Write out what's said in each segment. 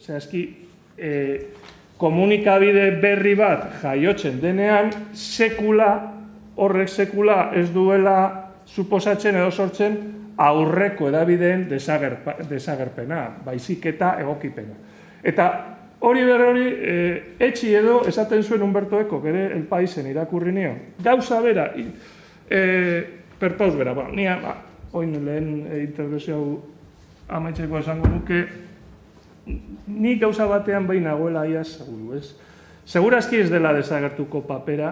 Zehazki, komunikabide berri bat jaiotzen denean, horrek sekula ez duela suposatzen edo sortzen aurreko edabideen desagerpena, baizik eta egokipena. Eta hori etxi edo esaten zuen Humberto Ecok ere El Paisen irakurri nion. Gauza bera, perpauz bera, nia, oin lehen interbentzio hau amaitzeko esango nuke, ni gauza batean behin nagoela ia seguru, ez? Segurazki ez dela desagertuko papera,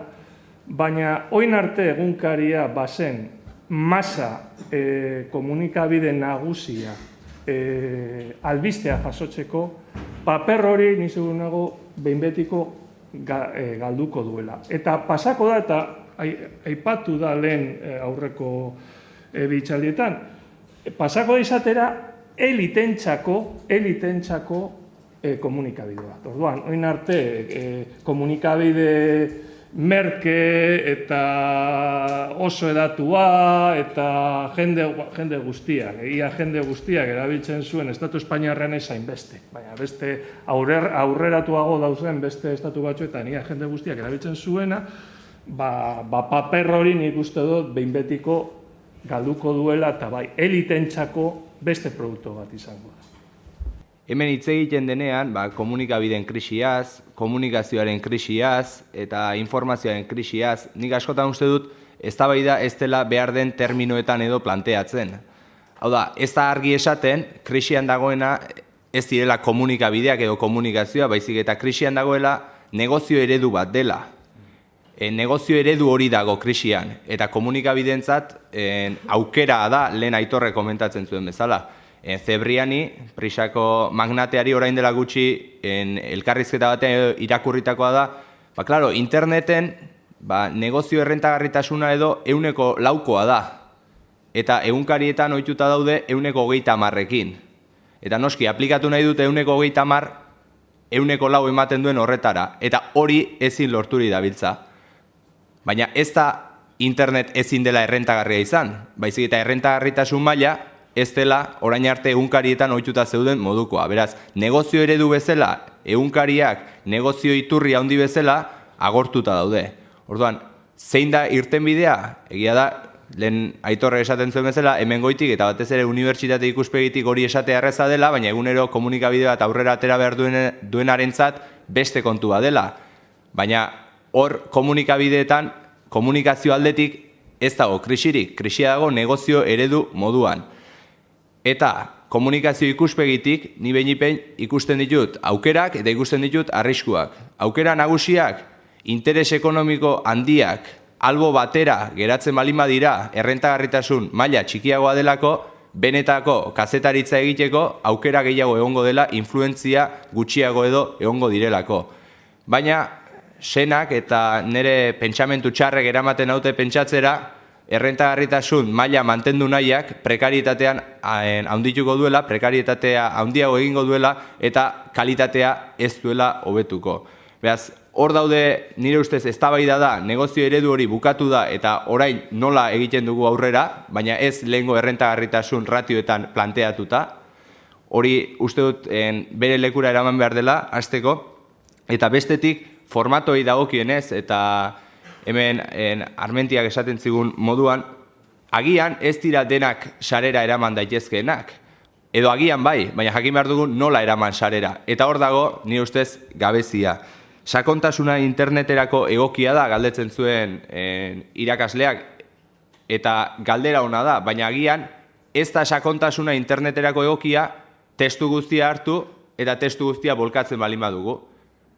baina oin arte egunkaria bazen masa komunikabide nagusia albistea jasotzeko, paper hori nizegun nago behin betiko galduko duela. Eta pasako da, eta aipatu da lehen aurreko bitxaldietan, pasako da izatera elitentzako komunikabide bat. Orduan, oin arte komunikabide merke eta oso edatua eta jende guztiak, jende guztiak erabiltzen zuen Estatu Espainiarrean ezain beste. Baina beste aurreratuago dauzen beste estatu batzuetan jende guztiak erabiltzen zuena, paper hori nik uste dut behin betiko galduko duela eta bai, elitentzako beste produktu bat izango da. Hemen hitz egiten denean, komunikabideen krisiaz, komunikazioaren krisiaz eta informazioaren krisiaz, nik askotan uste dut, eztabaida ez dela behar den terminoetan edo planteatzen. Hau da, ez da argi esaten, krisian dagoena ez direla komunikabideak edo komunikazioa, baizik eta krisian dagoela negozio eredu bat dela. Negozio eredu hori dago krisian, eta komunikabideentzat aukera da lehen Aitorre komentatzen zuen bezala. Zebriani, Prisako magnateari orain dela gutxi elkarrizketa batean irakurritakoa da, klaro, interneten negozio errentagarritasuna edo 100%koa da. Eta egunkarietan ohituta daude 130%ekin. Eta noski, aplikatu nahi dute 130%, 104% ematen duen horretara. Eta hori ezin lorturi dabiltza. Baina ez da internet ezin dela errentagarria izan. Baizik eta errentagarritasun maila, ez dela orain arte egunkarietan ohituta zeuden modukoa. Beraz, negozio eredu bezala, egunkariak negozio iturri handi bezala, agortuta daude. Orduan, zein da irtenbidea? Egia da, lehen Aitorre esaten zuen bezala, hemen goitik eta batez ere unibertsitate ikuspegitik hori esatea erreza dela, baina egunero komunikabide bat aurrera atera behar duenarentzat beste kontua dela. Baina hor komunikabideetan, komunikazio aldetik ez dago krisirik, krisia dago negozio eredu moduan. Eta komunikazio ikuspegitik, ni behin ikusten ditut aukerak eta ikusten ditut arriskuak. Aukera nagusiak, interes ekonomiko handiak, albo batera geratzen baldin badira, errentagarritasun maila txikiagoa delako, benetako kazetaritza egiteko aukera gehiago egongo dela, influentzia gutxiago edo egongo direlako. Baina, senak eta nire pentsamentu txarrek eramaten haute pentsatzera, errentagarritasun maila mantendu nahiak prekarietatean handituko duela, prekarietatea handiago egingo duela eta kalitatea ez duela hobetuko. Beraz, hor daude nire ustez eztabaida da, negozio eredu hori bukatu da eta orain nola egiten dugu aurrera, baina ez lehengo errentagarritasun ratioetan planteatuta. Hori uste dut bere lekura eraman behar dela, hasteko, eta bestetik formatoi dagokienez eta hemen Armentiak esaten zigun moduan, agian ez dira denak sarera eraman daitezkeenak. Edo agian bai, baina jakin behar dugun nola eraman sarera. Eta hor dago, nire ustez, gabezia. Sakontasuna interneterako egokia da, galdetzen zuen irakasleak, eta galdera ona da, baina agian ez da sakontasuna interneterako egokia testu guztia hartu eta testu guztia bolkatzen baldin badugu.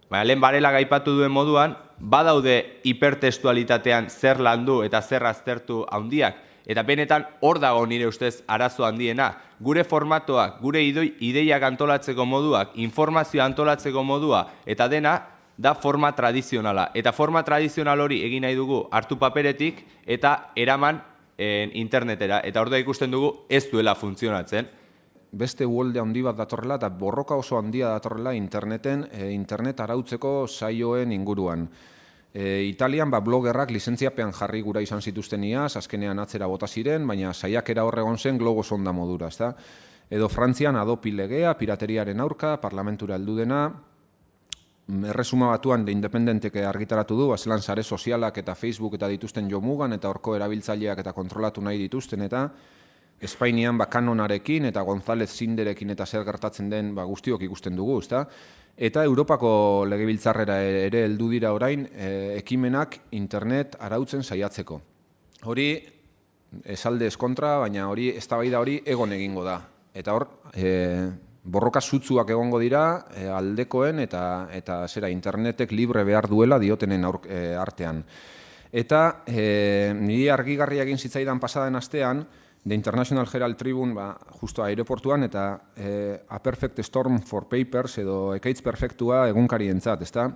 Baina lehen Barela gaipatu duen moduan, badaude hipertestualitatean zer landu eta zer aztertu handiak. Eta benetan hor dago nire ustez arazo handiena. Gure formatoak, gure ideiak antolatzeko moduak, informazioa antolatzeko modua, eta dena da forma tradizionala. Eta forma tradizional hori egin nahi dugu hartu paperetik eta eraman internetera. Eta hor da ikusten dugu ez duela funtzionatzen. Beste uholde handi bat datorrela eta borroka oso handia datorrela interneten, internet arautzeko saioen inguruan. Italian blogerrak lizentziapean jarri gura izan zituzten iaz, azkenean atzera bota ziren, baina saiakera horregon zen globo sonda modura, ezta? Edo Frantzian Adopi legea, pirateriaren aurka, parlamentura heldu dena, Erresuma Batuan de Independentek argitaratu du, zelan sare sozialak eta Facebook eta dituzten jomugan, eta horko erabiltzaileak eta kontrolatu nahi dituzten, eta Espainian Kanonarekin eta González Sinderekin eta zer gertatzen den guztiok ikusten dugu, ezta? Eta Europako legebiltzarrera ere heldu dira orain ekimenak internet arautzen saiatzeko. Hori esalde eskontra, baina hori eztabaida hori egon egingo da. Eta hor, borroka sutsuak egongo dira aldekoen eta zera internetek libre behar duela diotenen artean. Eta niri argigarria egin zitzaidan pasaden astean, The International Herald Tribune, justo aeroportuan, eta A Perfect Storm for Papers, edo ekaitz perfektua egunkarientzat, ezta?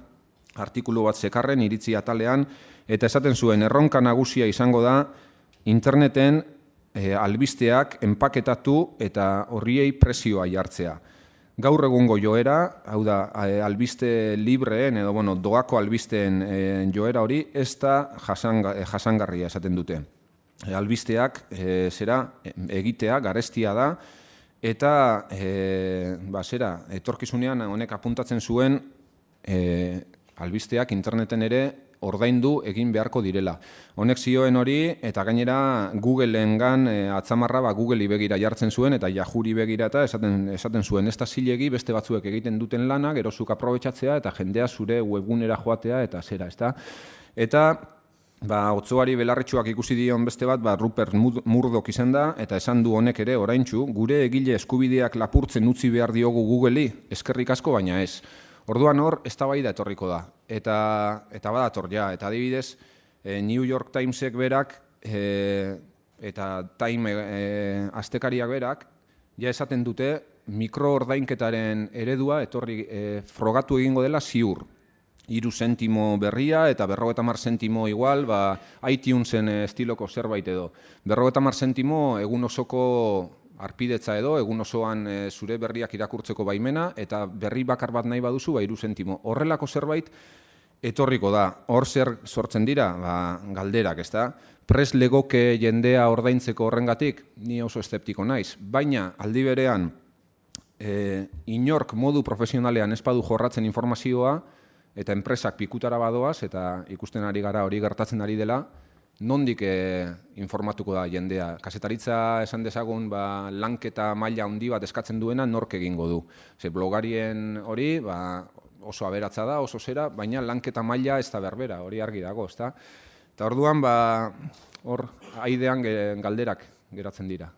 Artikulu bat zekarren, iritzi atalean, eta esaten zuen, erronka nagusia izango da, interneten albisteak enpaketatu eta horriei presioa jartzea. Gaur egungo joera, hau da, albiste libreen, edo doako albisteen joera hori, ez da jasangarria esaten dute. Albisteak zera egitea, garestia da, eta etorkizunean honek apuntatzen zuen albisteak interneten ere ordaindu egin beharko direla. Honek zioen hori, eta gainera Google-engan atzamarra Google-i begira jartzen zuen, eta Yahoo-i begira eta esaten zuen, ez da zilegi beste batzuek egiten duten lana, gerozuk aprobetxatzea, eta jendea zure webgunera joatea, eta zera, ez da. Eta otsoari belarritxuak ikusi dion beste bat, Rupert Murdoch izan da, eta esan du honek ere oraintsu, gure egile eskubideak lapurtzen utzi behar diogu Google-i, eskerrik asko baina ez. Orduan hor, eztabaida etorriko da, eta badator ja, eta adibidez, New York Timesek berak, eta Time astekariak berak, ja esaten dute mikroordainketaren eredua frogatu egingo dela ziur. 3 zentimo berria eta 50 zentimo igual, iTunesen estiloko zerbait edo. 50 zentimo egun osoko arpidetza edo, egun osoan zure berriak irakurtzeko baimena, eta berri bakar bat nahi baduzu, 3 zentimo. Horrelako zerbait etorriko da. Hor zer sortzen dira, galderak, ez da? Prest legoke jendea ordaintzeko horrengatik, ni oso eszeptiko naiz. Baina, aldi berean, inork modu profesionalean ez badu jorratzen informazioa, eta enpresak pikutara badoaz, eta ikusten ari gara hori gertatzen ari dela, nondik informatuko da jendea. Kazetaritza esan dezagun lanketa maila handi bat eskatzen duena nork egingo du. Blogarien hori oso aberatza da, oso zera, baina lanketa maila ez da berbera, hori argi dago, ezta? Eta orduan, hor, aidean galderak geratzen dira.